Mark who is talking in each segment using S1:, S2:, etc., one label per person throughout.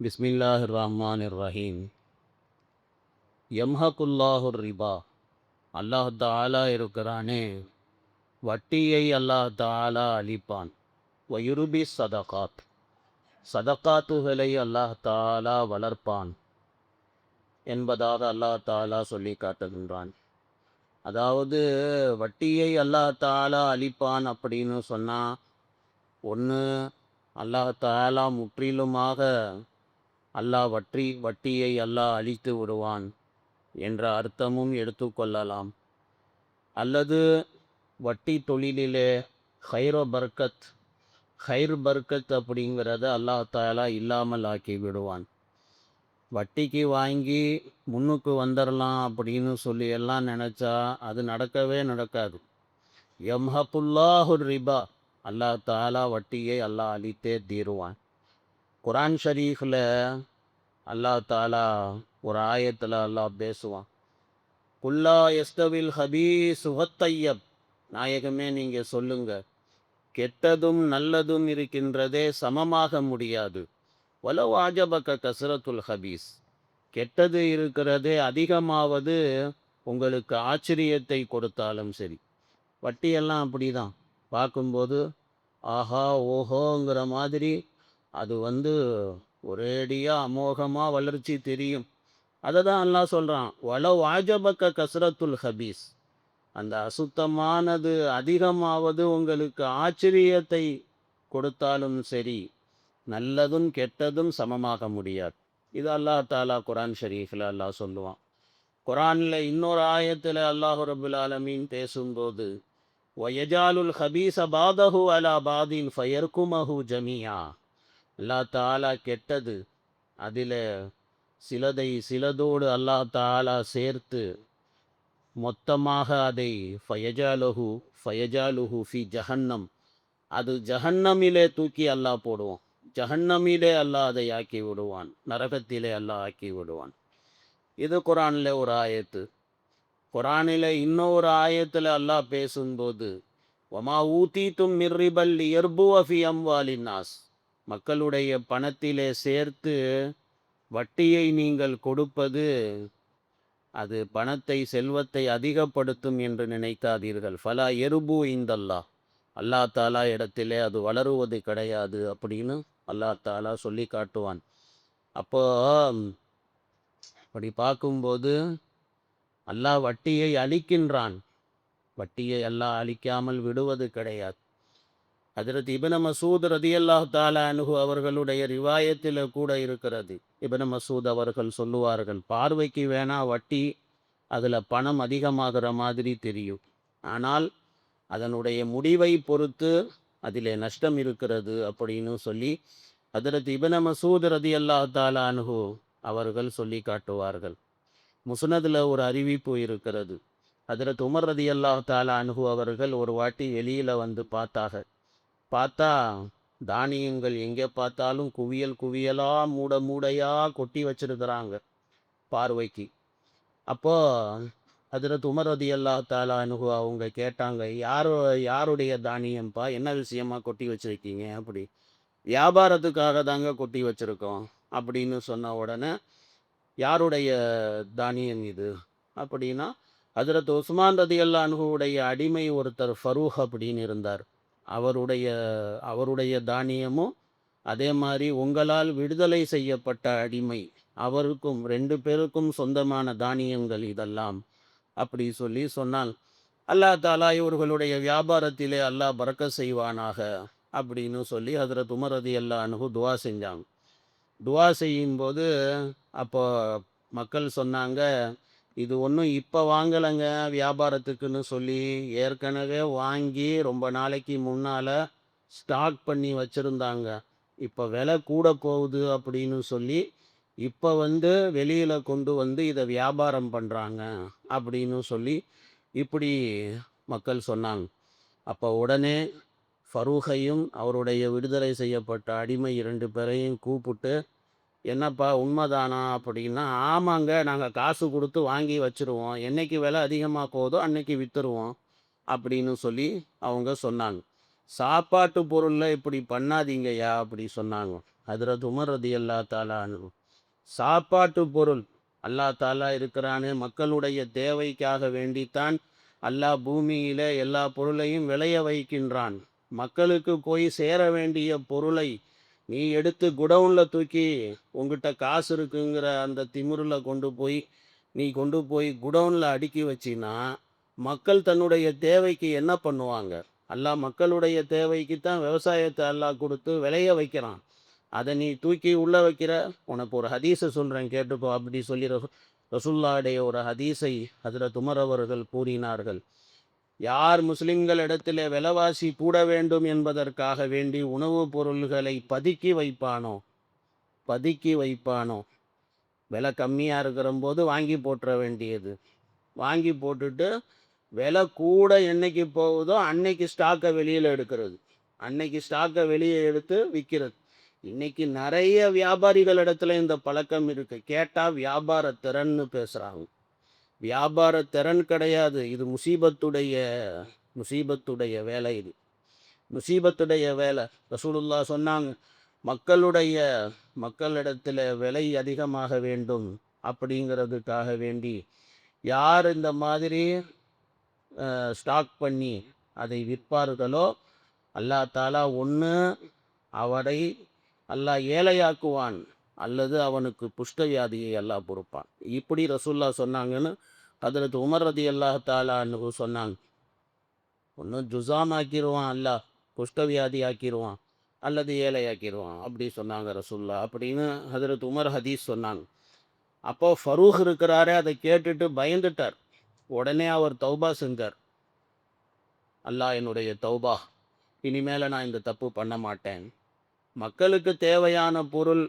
S1: பிஸ்மில்லாஹிர் ரஹ்மானிர் ரஹீம். யம்ஹகுல்லாஹுர் ரிபா. அல்லாஹ் தஆலா இருக்கிறானே, வட்டியை அல்லாஹ் தஆலா அழிப்பான். வயுருபி சதகாத். சதகாத்துகளை அல்லாஹ் தஆலா வளர்ப்பான் என்பதாக அல்லாஹ் தஆலா சொல்லி காட்டுகின்றான். அதாவது வட்டியை அல்லாஹ் தஆலா அழிப்பான் அப்படின்னு சொன்னா, ஒன்று அல்லாஹ் தஆலா முற்றிலுமாக அல்லாஹ் வட்டியை அல்லாஹ் அழித்து விடுவான் என்ற அர்த்தமும் எடுத்துக்கொள்ளலாம். அல்லது வட்டி தொழிலிலே ஹைர் பர்க்கத் அப்படிங்கிறத அல்லாஹ் தஆலா இல்லாமல் ஆக்கி விடுவான். வட்டிக்கு வாங்கி முன்னுக்கு வந்துடலாம் அப்படின்னு சொல்லி எல்லாம் நினச்சா அது நடக்கவே நடக்காது. யம்ஹகுல்லாஹுர் ரிபா. அல்லாஹ் தஆலா வட்டியை அல்லாஹ் அழித்தே தீருவான். குர்ஆன் ஷரீஃபில் அல்லாஹ் தஆலா ஒரு ஆயத்தில் அல்லாஹ் பேசுவான். குல்லா யஸ்தவில் ஹபீஸு வத்தையப். நாயகமே நீங்கள் சொல்லுங்க, கெட்டதும் நல்லதும் இருக்கின்றதே சமமாக முடியாது. வலவ் ஆஜபக கஸ்ரத்துல் ஹபீஸ். கெட்டது இருக்கிறதே அதிகமாவது உங்களுக்கு ஆச்சரியத்தை கொடுத்தாலும் சரி. வட்டியெல்லாம் அப்படி தான். பார்க்கும்போது ஆஹா ஓஹோங்கிற மாதிரி அது ஒரேடியாக அமோகமாக வளர்ச்சி தெரியும். அதை தான் அல்லாஹ் சொல்கிறான், வலவ் ஆஜபக்க கஸ்ரத்துல் ஹபீஸ். அந்த அசுத்தமானது அதிகமாவது உங்களுக்கு ஆச்சரியத்தை கொடுத்தாலும் சரி, நல்லதும் கெட்டதும் சமமாக முடியாது. இது அல்லாஹ் தாலா குர்ஆன் ஷரீஃபில் அல்லாஹ் சொல்லுவான். குர்ஆனில் இன்னொரு ஆயத்தில் அல்லாஹ் ரபுல் ஆலமீன் பேசும்போது, வயஜாலுல் ஹபீஸ பாதஹு அலா பாதின் ஃபயர்குமஹு ஜமியா. அல்லாஹ் தாலா கெட்டது அதில் சிலதோடு அல்லாஹ் தாலா சேர்த்து மொத்தமாக அதை ஃபயஜாலுஹு ஃபி ஜஹன்னம். அது ஜஹன்னமிலே தூக்கி அல்லாஹ் போடுவான். ஜஹன்னமிலே அல்லாஹ் அதை ஆக்கி விடுவான். நரகத்திலே அல்லாஹ் ஆக்கி விடுவான். இது குர்ஆனில் ஒரு ஆயத்து. குர்ஆனில் இன்னொரு ஆயத்தில் அல்லாஹ் பேசும்போது, வமா ஊதீதும் மிர் ரிபல் லியர்புவ ஃபி அம்வாலின்னாஸ். மக்களுடைய பணத்திலே சேர்த்து வட்டியை நீங்கள் கொடுப்பது அது பணத்தை செல்வத்தை அதிகப்படுத்தும் என்று நினைக்காதீர்கள். ஃபலா எருபு இந்தல்லா. அல்லாஹ் தாலா இடத்திலே அது வளருவது கிடையாது அப்படின்னு அல்லாஹ் தாலா சொல்லி காட்டுவான். அப்போ அப்படி பார்க்கும்போது அல்லாஹ் வட்டியை அழிக்கின்றான். வட்டியை அல்லாஹ் அழிக்காமல் விடுவது கிடையாது. ஹஜ்ரத் இப்னு மசூத் ரதியல்லாஹு தஆலா அன்ஹு அவர்களுடைய ரிவாயத்தில் கூட இருக்கிறது. இப்னு மசூத் அவர்கள் சொல்லுவார்கள், பார்வைக்கு வேணா வட்டி அதில் பணம் அதிகமாகிற மாதிரி தெரியும், ஆனால் அதனுடைய முடிவை பொறுத்து அதிலே நஷ்டம் இருக்கிறது அப்படின்னு சொல்லி ஹஜ்ரத் இப்னு மசூத் ரதியல்லாஹு தஆலா அன்ஹு அவர்கள் சொல்லி காட்டுவார்கள். முஸ்னதில் ஒரு அறிவிப்பு இருக்கிறது. ஹஜ்ரத் உமர் ரதியல்லாஹு தஆலா அன்ஹு அவர்கள் ஒரு வாட்டி வெளியில் பார்த்தா தானியங்கள் எங்கே பார்த்தாலும் குவியல் குவியலாக மூடையாக கொட்டி வச்சிருக்கிறாங்க பார்வைக்கு. அப்போது ஹஜ்ரத் உமர் ரதியல்லாஹு தஆலா அன்ஹு அவங்க கேட்டாங்க, யாருடைய தானியம்ப்பா, என்ன விஷயமா கொட்டி வச்சுருக்கீங்க? அப்படி, வியாபாரத்துக்காக தாங்க கொட்டி வச்சுருக்கோம் அப்படின்னு சொன்ன உடனே, யாருடைய தானியம் இது அப்படின்னா, ஹஜ்ரத் உஸ்மான் ரதியல்லாஹு அன்ஹுவுடைய அடிமை ஒருத்தர் ஃபரூக் அப்படின்னு இருந்தார். அவருடைய தானியமும் அதே மாதிரி உங்களால் விடுதலை செய்யப்பட்ட அடிமை அவருக்கும் 2 பேருக்கும் சொந்தமான தானியங்கள் இதெல்லாம் அப்படி சொல்லி சொன்னால், அல்லாஹ் தாலா இவர்களுடைய வியாபாரத்திலே அல்லாஹ் பறக்க செய்வானாக அப்படின்னு சொல்லி ஹஜ்ரத் உமர் ரலியல்லாஹு அன்ஹு துவா செஞ்சாங்க. துவா செய்யும்போது அப்போ மக்கள் சொன்னாங்க, இது ஒன்றும் இப்போ வாங்கலைங்க வியாபாரத்துக்குன்னு சொல்லி, ஏற்கனவே வாங்கி ரொம்ப நாளைக்கு முன்னால் ஸ்டாக் பண்ணி வச்சுருந்தாங்க. இப்போ விலை கூட போகுது அப்படின்னு சொல்லி இப்போ வெளியில் கொண்டு இதை வியாபாரம் பண்ணுறாங்க அப்படின்னு சொல்லி இப்படி மக்கள் சொன்னாங்க. அப்போ உடனே ஃபரூகையும் அவருடைய விடுதலை செய்யப்பட்ட அடிமை 2 பேரையும் கூப்பிட்டு, என்னப்பா உண்மைதானா அப்படின்னா, ஆமாங்க, நாங்கள் காசு கொடுத்து வாங்கி வச்சுருவோம், என்னைக்கு விலை அதிகமாக போதோ அன்னைக்கு விற்றுருவோம் அப்படின்னு சொல்லி அவங்க சொன்னாங்க. சாப்பாட்டு பொருளில் இப்படி பண்ணாதீங்கய்யா அப்படி சொன்னாங்க. ஹதரத் உமர் ரதியல்லாஹு தஆலா அன்ஹு. சாப்பாட்டு பொருள் அல்லாஹ் தாலா இருக்கிறானே மக்களுடைய தேவைக்காக வேண்டித்தான் அல்லாஹ் பூமியில எல்லா பொருளையும் விளைய வைக்கின்றான். மக்களுக்கு போய் சேர வேண்டிய பொருளை நீ எடுத்து குடவுன்ல தூக்கி உங்ககிட்ட காசு இருக்குங்கிற அந்த திமிருல கொண்டு போய் குடவுன்ல அடுக்கி வச்சின்னா மக்கள் தன்னுடைய தேவைக்கு என்ன பண்ணுவாங்க? அல்லாஹ் மக்களுடைய தேவைக்கு தான் விவசாயத்தை அல்லாஹ் கொடுத்து விளைய வைக்கிறான். அதை நீ தூக்கி உள்ள வைக்கிற. உனக்கு ஒரு ஹதீஸை சொல்றேன் கேட்டுக்கோ. அப்படி சொல்லி ரசூலுல்லாஹ்வுடைய ஒரு ஹதீஸை ஹஜ்ரத் உமர் அவர்கள் கூறினார்கள். யார் முஸ்லிம்கள் இடத்திலே விலைவாசி கூட வேண்டும் என்பதற்காக வேண்டி உணவுப் பொருள்களை பதுக்கி வைப்பானோ விலை கம்மியாக இருக்கிற போது வாங்கி போட்டுற வேண்டியது. வாங்கி போட்டுட்டு விலை கூட என்னைக்கு போகுதோ அன்னைக்கு ஸ்டாக்கை வெளியில் எடுக்கிறது. அன்னைக்கு ஸ்டாக்கை வெளியே எடுத்து விற்கிறது. இன்னைக்கு நிறைய வியாபாரிகள் இடத்துல இந்த பழக்கம் இருக்கு. கேட்டால் வியாபார திறன்னு பேசுகிறாங்க. வியாபார திறன் கிடையாது. இது முசீபத்துடைய வேலை. இது முசீபத்துடைய வேலை. ரசூலுல்லாஹ் சொன்னாங்க, மக்களிடத்தில் விலை அதிகமாக வேண்டும் அப்படிங்கிறதுக்காக வேண்டி யார் இந்த மாதிரி ஸ்டாக் பண்ணி அதை விற்பார்களோ அல்லாஹ் தாலா ஒன்று அவரை அல்லாஹ் ஏழையாக்குவான், அல்லது அவனுக்கு புஷ்டவியாதியை அல்லாஹ் பொறுப்பான். இப்படி ரசூலுல்லாஹ் சொன்னாங்கன்னு ஹதரத் உமர் ரதியல்லாஹு தஆலா அன்ஹு சொன்னாங்க. ஒன்று ஜுஸாம் ஆக்கிடுவான் அல்லாஹ், குஷ்டவியாதி ஆக்கிடுவான், அல்லது ஏழையாக்கிடுவான் அப்படி சொன்னாங்க ரசூலுல்லாஹ் அப்படின்னு ஹதரத் உமர் ஹதீஸ் சொன்னாங்க. அப்போ ஃபரூக் இருக்கிறாரே அதை கேட்டுட்டு பயந்துட்டார். உடனே அவர் தௌபா செஞ்சார். அல்லாஹ் என்னுடைய தௌபா, இனிமேல் நான் இந்த தப்பு பண்ண மாட்டேன். மக்களுக்கு தேவையான பொருள்,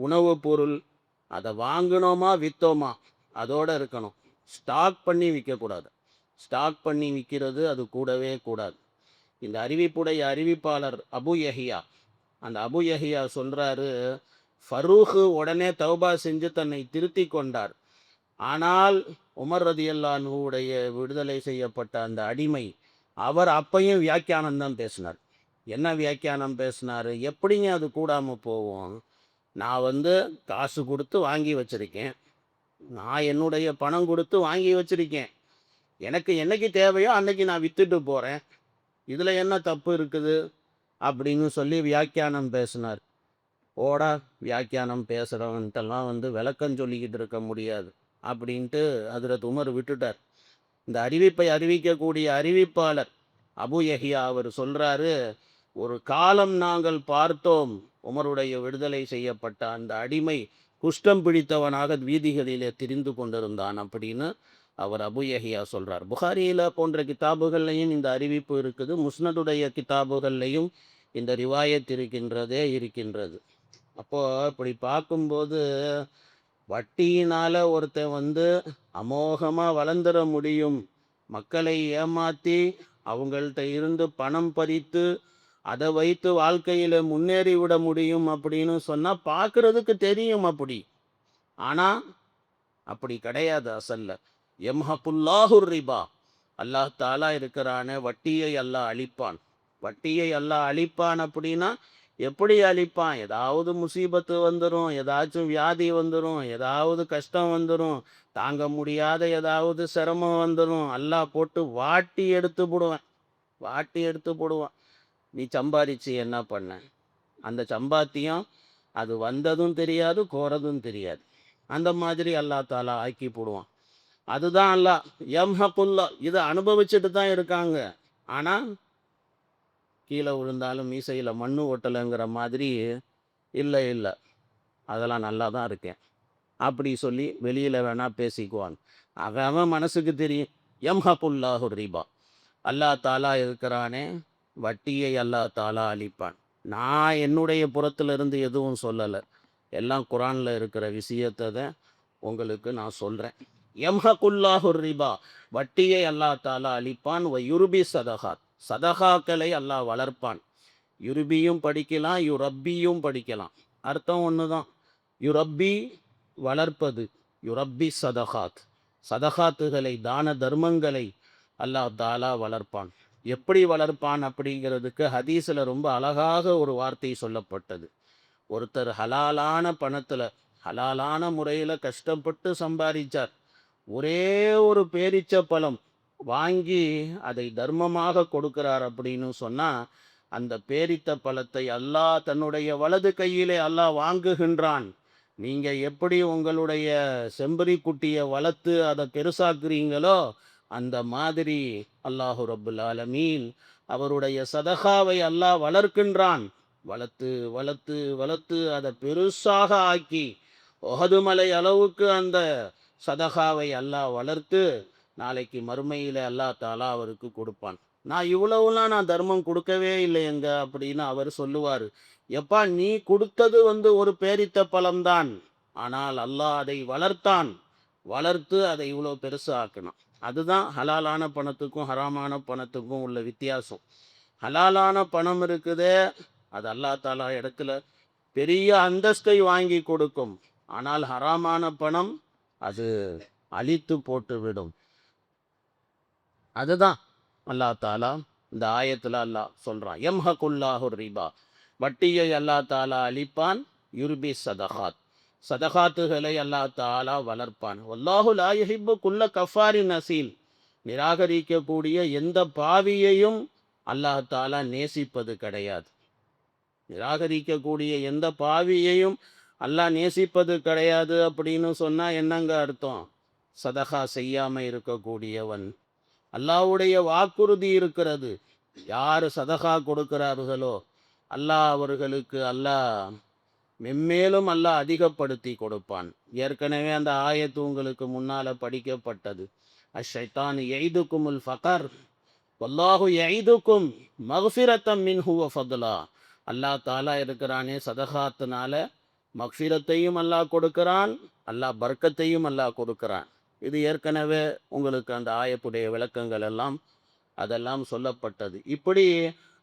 S1: உணவு பொருள், அதை வாங்கினோமா விற்றோமா அதோடு இருக்கணும். ஸ்டாக் பண்ணி விற்கக்கூடாது. ஸ்டாக் பண்ணி விற்கிறது அது கூடவே கூடாது. இந்த அறிவிப்பாளர் அபு யஹியா, அந்த அபு யஹியா சொல்கிறாரு, ஃபரூக் உடனே தௌபா செஞ்சு தன்னை திருத்தி கொண்டார். ஆனால் உமர் ரதியல்லாஹு அன்ஹுவுடைய விடுதலை செய்யப்பட்ட அந்த அடிமை, அவர் அப்பையும் வியாக்கியானம்தான் பேசினார். என்ன வியாக்கியானம் பேசினார்? எப்படிங்க அது கூடாமல் போவோம்? நான் காசு கொடுத்து வாங்கி வச்சுருக்கேன், நான் என்னுடைய பணம் கொடுத்து வாங்கி வச்சுருக்கேன், எனக்கு என்னைக்கு தேவையோ அன்னைக்கு நான் விற்றுட்டு போகிறேன், இதில் என்ன தப்பு இருக்குது அப்படின்னு சொல்லி வியாக்கியானம் பேசினார். ஓடா, வியாக்கியானம் பேசுகிறவன்ட்டெல்லாம் விளக்கம் சொல்லிக்கிட்டு இருக்க முடியாது அப்படின்ட்டு ஹஜ்ரத் உமர் விட்டுட்டார். இந்த அறிவிப்பை அறிவிக்கக்கூடிய அறிவிப்பாளர் அபு யஹியா அவர் சொல்கிறாரு, ஒரு காலம் நாங்கள் பார்த்தோம், உமருடைய விடுதலை செய்யப்பட்ட அந்த அடிமை குஷ்டம் பிடித்தவனாக வீதிகளிலே திரிந்து கொண்டிருந்தான் அப்படின்னு அவர் அபு யஹியா சொல்கிறார். புகாரியில் போன்ற கிதாபுகள்லையும் இந்த அறிவிப்பு இருக்குது. முஸ்னதுடைய கிதாபுகள்லையும் இந்த ரிவாயத் இருக்கின்றது. அப்போது இப்படி பார்க்கும்போது வட்டியினால் ஒருத்தன் அமோகமாக வளர்ந்துட முடியும், மக்களை ஏமாற்றி அவங்கள்ட்ட இருந்து பணம் பறித்து அதை வைத்து வாழ்க்கையில் முன்னேறி விட முடியும் அப்படின்னு சொன்னால் பார்க்குறதுக்கு தெரியும் அப்படி. ஆனால் அப்படி கிடையாது. அசல்ல எம்ஹகுல்லாஹுர் ரிபா, அல்லாஹ் தாலா இருக்கிறானே வட்டியை அல்லாஹ் அழிப்பான். அப்படின்னா எப்படி அழிப்பான்? ஏதாவது முசீபத்து வந்துடும், ஏதாச்சும் வியாதி வந்துடும், ஏதாவது கஷ்டம் வந்துடும், தாங்க முடியாத ஏதாவது சிரமம் வந்துடும், அல்லாஹ் போட்டு வாட்டி எடுத்து போடுவான். நீ சம்பாதிச்சு என்ன பண்ண? அந்த சம்பாத்தியம் அது வந்ததும் தெரியாது, போகிறதும் தெரியாது. அந்த மாதிரி அல்லாஹ் தாலா ஆக்கி போடுவான். அதுதான் அல்லாஹ் யம்ஹகுல்லா. இதை அனுபவிச்சுட்டு தான் இருக்காங்க. ஆனால் கீழே விழுந்தாலும் மீசையில் மண்ணு ஓட்டலைங்கிற மாதிரி, இல்லை அதெல்லாம் நல்லா தான் இருக்கேன் அப்படி சொல்லி வெளியில் வேணால் பேசிக்குவான். அவன் மனசுக்கு தெரியும். யம்ஹகுல்லாஹுர் ரிபா, அல்லாஹ் தாலா இருக்கிறானே வட்டியை அல்லாஹ் தாலா அழிப்பான். நான் என்னுடைய புறத்திலிருந்து எதுவும் சொல்லலை, எல்லாம் குரானில் இருக்கிற விஷயத்தை தான் உங்களுக்கு நான் சொல்கிறேன். யம்ஹகுல்லாஹுர் ரிபா, வட்டியை அல்லாஹ் தாலா அழிப்பான். யுருபி சதகாக்களை அல்லாஹ் வளர்ப்பான். யுருபியும் படிக்கலாம், யுரப்பியும் படிக்கலாம், அர்த்தம் ஒன்று தான். யுரப்பி வளர்ப்பது, யுரப்பி சதகாத்துகளை தான தர்மங்களை அல்லாஹ் தாலா வளர்ப்பான். எப்படி வளர்ப்பான் அப்படிங்கிறதுக்கு ஹதீஸில் ரொம்ப அழகாக ஒரு வார்த்தை சொல்லப்பட்டது. ஒருத்தர் ஹலாலான பணத்தில் ஹலாலான முறையில் கஷ்டப்பட்டு சம்பாதிச்சார். ஒரே ஒரு பேரிச்ச பழம் வாங்கி அதை தர்மமாக கொடுக்கிறார் அப்படின்னு சொன்னால், அந்த பேரித்த பழத்தை அல்லாஹ் தன்னுடைய வலது கையிலே அல்லாஹ் வாங்குகின்றான். நீங்கள் எப்படி உங்களுடைய செம்பரி குட்டியை வளர்த்து அதை பெருசாக்குறீங்களோ, அந்த மாதிரி அல்லாஹு ரப்புல் ஆலமீன் அவருடைய சதகாவை அல்லாஹ் வளர்க்கின்றான். வளர்த்து வளர்த்து வளர்த்து அதை பெருசாக ஆக்கி ஒஹது மலை அளவுக்கு அந்த சதகாவை அல்லாஹ் வளர்த்து நாளைக்கு மறுமையில் அல்லாஹ் தாலா அவருக்கு கொடுப்பான். நான் இவ்வளவுலாம் நான் தர்மம் கொடுக்கவே இல்லையங்க அப்படின்னு அவர் சொல்லுவார். எப்பா, நீ கொடுத்தது ஒரு பேரித்த பழம்தான். ஆனால் அல்லாஹ் அதை வளர்த்தான். வளர்த்து அதை இவ்வளோ பெருசு ஆக்கணும். அதுதான் ஹலாலான பணத்துக்கும் ஹராமான பணத்துக்கும் உள்ள வித்தியாசம். ஹலாலான பணம் இருக்குதே, அது அல்லா தாலா இடத்துல பெரிய அந்தஸ்தை வாங்கி கொடுக்கும். ஆனால் ஹராமான பணம் அது அழித்து போட்டு விடும். அதுதான் அல்லா தாலா இந்த ஆயத்தில் அல்லாஹ் சொல்றான், எம்ஹகுல்லாஹு ரிபா, வட்டியை அல்லா தாலா அழிப்பான், யுர்பி சதகாத், சதகாத்துகளை அல்லா தாலா வளர்ப்பான். வல்லாஹு லா யுஹிப்பு குல்ல கஃபாரின் நசீல், நிராகரிக்கக்கூடிய எந்த பாவியையும் அல்லாஹ் தாலா நேசிப்பது கிடையாது. நிராகரிக்கக்கூடிய எந்த பாவியையும் அல்லாஹ் நேசிப்பது கிடையாது அப்படின்னு சொன்னால் என்னங்க அர்த்தம்? சதகா செய்யாமல் இருக்கக்கூடியவன். அல்லாஹ்வுடைய வாக்குறுதி இருக்கிறது, யார் சதகா கொடுக்கிறார்களோ அல்லாஹ் அவர்களுக்கு அல்லாஹ் மென்மேலும் அல்லாஹ் அதிகப்படுத்தி கொடுப்பான். ஏற்கனவே அந்த ஆயத்து உங்களுக்கு முன்னால் படிக்கப்பட்டது. அஷ்ஷைத்தான் யைதுகுமுல் ஃபகர் வல்லாஹு யைதுக்கும் மக்ஃபிரத்தம் மின்ஹு வ ஃபத்லா. அல்லாஹ் தாலா இருக்கிறானே, சதகாத்தினால மக்ஃபிரத்தையும் அல்லாஹ் கொடுக்கிறான், அல்லாஹ் பர்க்கத்தையும் அல்லாஹ் கொடுக்கிறான். இது ஏற்கனவே உங்களுக்கு அந்த ஆயத்துடைய விளக்கங்கள் எல்லாம் அதெல்லாம் சொல்லப்பட்டது. இப்படி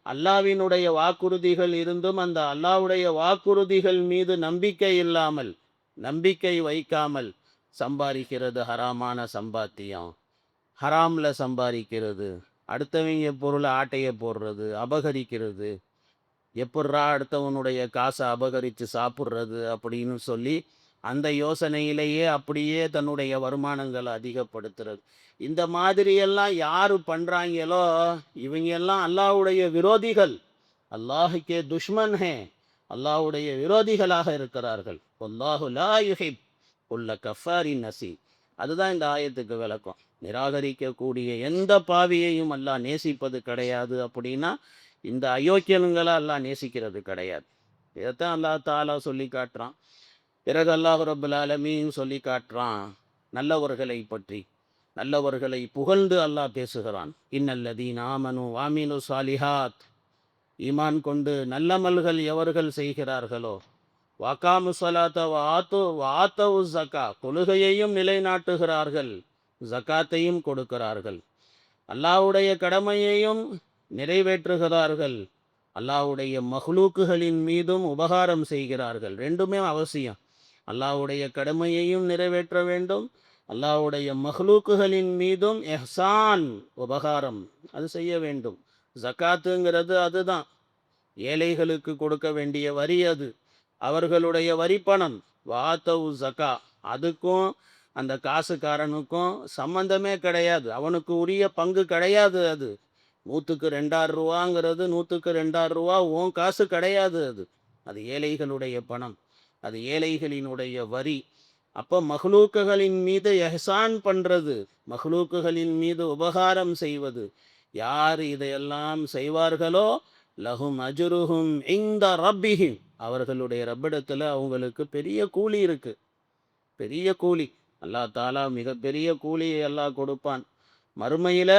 S1: அல்லாஹ்வினுடைய வாக்குறுதிகள் இருந்தும் அந்த அல்லாஹ்வுடைய வாக்குறுதிகள் மீது நம்பிக்கை இல்லாமல், நம்பிக்கை வைக்காமல் சம்பாதிக்கிறது ஹராமான சம்பாத்தியம். ஹராமில் சம்பாதிக்கிறது, அடுத்தவங்க பொருளை ஆட்டையை போடுறது, அபகரிக்கிறது, எப்பட்றா அடுத்தவனுடைய காசை அபகரித்து சாப்பிட்றது அப்படின்னு சொல்லி அந்த யோசனையிலேயே அப்படியே தன்னுடைய வருமானங்களை அதிகப்படுத்துறது. இந்த மாதிரியெல்லாம் யார் பண்ணுறாங்களோ இவங்க எல்லாம் அல்லாஹ்வுடைய விரோதிகள், அல்லாஹுக்கே துஷ்மன் ஹே, அல்லாஹ்வுடைய விரோதிகளாக இருக்கிறார்கள். அல்லாஹு லா யுஹிப் குல்ல கஃபாரின் நசி. அதுதான் இந்த ஆயத்துக்கு விளக்கம். நிராகரிக்கக்கூடிய எந்த பாவியையும் அல்லாஹ் நேசிப்பது கிடையாது அப்படின்னா இந்த அயோக்கியங்களை அல்லாஹ் நேசிக்கிறது கிடையாது. இதைத்தான் அல்லாஹ் தாலா சொல்லி காட்டுறான். பிறகு அல்லாஹ் ரப்புல் ஆலமீன் சொல்லி காட்டுறான் நல்லவர்களை பற்றி. நல்லவர்களை புகழ்ந்து அல்லாஹ் பேசுகிறான். இன்னல்லதீன ஆமனு வாமினு சாலிஹாத், ஈமான் கொண்டு நல்லமல்கள் எவர்கள் செய்கிறார்களோ, வாக்காமு சலாத்த வாத்தவு ஜக்கா, தொழுகையையும் நிலைநாட்டுகிறார்கள், ஜக்காத்தையும் கொடுக்கிறார்கள், அல்லாஹ்வுடைய கடமையையும் நிறைவேற்றுகிறார்கள், அல்லாஹ்வுடைய மஹ்லூக்குகளின் மீதும் உபகாரம் செய்கிறார்கள். ரெண்டுமே அவசியம். அல்லாஹ்வுடைய கடமையையும் நிறைவேற்ற வேண்டும், அல்லாஹ்வுடைய மஹ்லூக்குகளின் மீதும் எஹ்சான் உபகாரம் அது செய்ய வேண்டும். ஜக்காத்துங்கிறது அதுதான், ஏழைகளுக்கு கொடுக்க வேண்டிய வரி, அது அவர்களுடைய வரி பணம். வாத்தவு ஜக்கா, அதுக்கும் அந்த காசுக்காரனுக்கும் சம்பந்தமே கிடையாது, அவனுக்கு உரிய பங்கு கிடையாது. அது 100க்கு 2000 ரூபாங்கிறது 100க்கு 2000 ரூபா உன் காசு கிடையாது. அது ஏழைகளுடைய பணம், அது ஏழைகளினுடைய வரி. அப்போ மஹ்லூக்குகளின் மீது எஹ்சான் பண்ணுறது, மஹ்லூக்குகளின் மீது உபகாரம் செய்வது, யார் இதையெல்லாம் செய்வார்களோ லஹும் அஜ்ருஹும் இன்த ரப்பிஹிம், அவர்களுடைய ரப்பிடத்தில் அவங்களுக்கு பெரிய கூலி இருக்கு, பெரிய கூலி. அல்லாஹ் தாலா மிகப்பெரிய கூலியை அல்லாஹ் கொடுப்பான் மறுமையில்.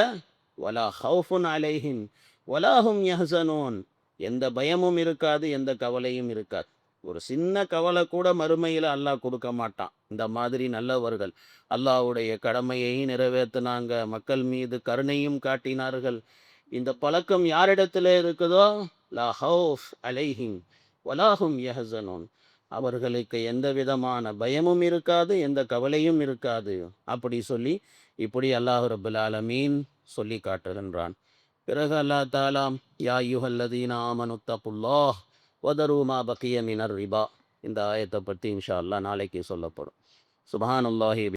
S1: வலா ஹவுஃபுன் அலைஹிம் வலாஹும் யஹ்சனூன், எந்த பயமும் இருக்காது, எந்த கவலையும் இருக்காது. ஒரு சின்ன கவலை கூட மறுமையில் அல்லாஹ் கொடுக்க மாட்டான். இந்த மாதிரி நல்லவர்கள் அல்லாஹ்வுடைய கடமையை நிறைவேற்றினாங்க, மக்கள் மீது கருணையும் காட்டினார்கள். இந்த பழக்கம் யாரிடத்துல இருக்குதோ லா ஹவுஃப் அலைஹிம் வலாஹும் யஹ்சனூன், அவர்களுக்கு எந்த விதமான பயமும் இருக்காது, எந்த கவலையும் இருக்காது. அப்படி சொல்லி இப்படி அல்லாஹ் ரப்புல் ஆலமீன் சொல்லி காட்டுகின்றான். பிறகு அல்லாஹ் தாலா யா அய்யுஹல்லதீன ஆமனு தகுல்லாஹ் வதரு மா பக்கிய மினர் ரிபா. இந்த ஆயத்தை பற்றி இன்ஷா அல்லாஹ் நாளைக்கு சொல்லப்படும். சுப்ஹானல்லாஹி